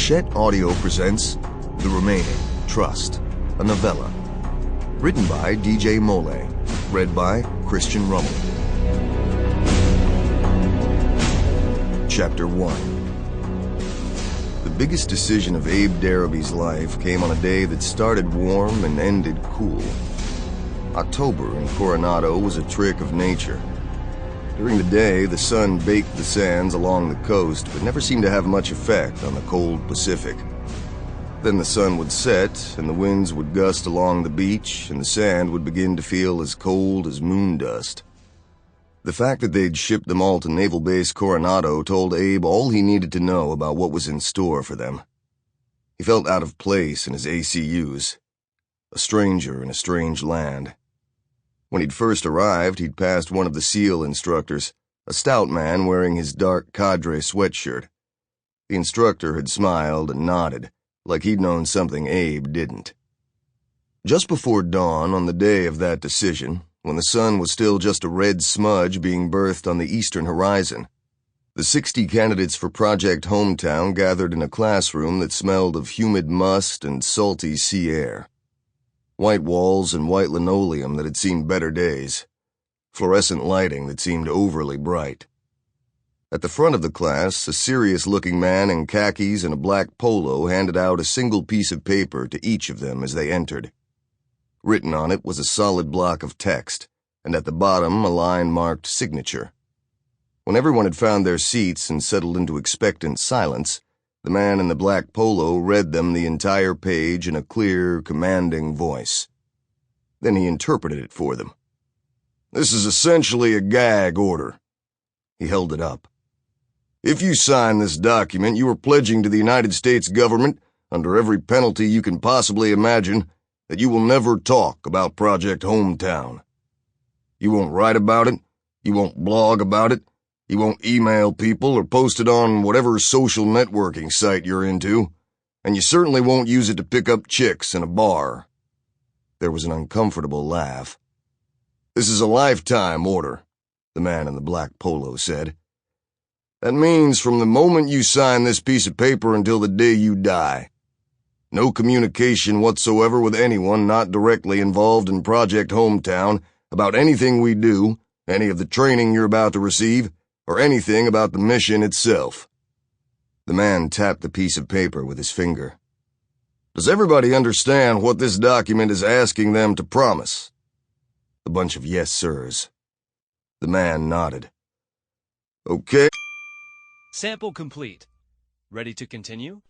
Hachette Audio presents The Remaining Trust, a novella. Written by DJ Molles, read by Christian Rummel. Chapter 1. The biggest decision of Abe Darabie's life came on a day that started warm and ended cool. October in Coronado was a trick of nature. During the day, the sun baked the sands along the coast, but never seemed to have much effect on the cold Pacific. Then the sun would set, and the winds would gust along the beach, and the sand would begin to feel as cold as moon dust. The fact that they'd shipped them all to Naval Base Coronado told Abe all he needed to know about what was in store for them. He felt out of place in his ACUs, a stranger in a strange land. When he'd first arrived, he'd passed one of the SEAL instructors, a stout man wearing his dark cadre sweatshirt. The instructor had smiled and nodded, like he'd known something Abe didn't. Just before dawn on the day of that decision, when the sun was still just a red smudge being birthed on the eastern horizon, the 60 candidates for Project Hometown gathered in a classroom that smelled of humid must and salty sea air. White walls and white linoleum that had seen better days. Fluorescent lighting that seemed overly bright. At the front of the class, a serious-looking man in khakis and a black polo handed out a single piece of paper to each of them as they entered. Written on it was a solid block of text, and at the bottom a line marked signature. When everyone had found their seats and settled into expectant silence, the man in the black polo read them the entire page in a clear, commanding voice. Then he interpreted it for them. "This is essentially a gag order." He held it up. "If you sign this document, you are pledging to the United States government, under every penalty you can possibly imagine, that you will never talk about Project Hometown. You won't write about it, you won't blog about it, you won't email people or post it on whatever social networking site you're into, and you certainly won't use it to pick up chicks in a bar." There was an uncomfortable laugh. "This is a lifetime order," the man in the black polo said. "That means from the moment you sign this piece of paper until the day you die. No communication whatsoever with anyone not directly involved in Project Hometown about anything we do, any of the training you're about to receive, or anything about the mission itself." The man tapped the piece of paper with his finger. "Does everybody understand what this document is asking them to promise?" A bunch of yes sirs. The man nodded. "Okay." Sample complete. Ready to continue?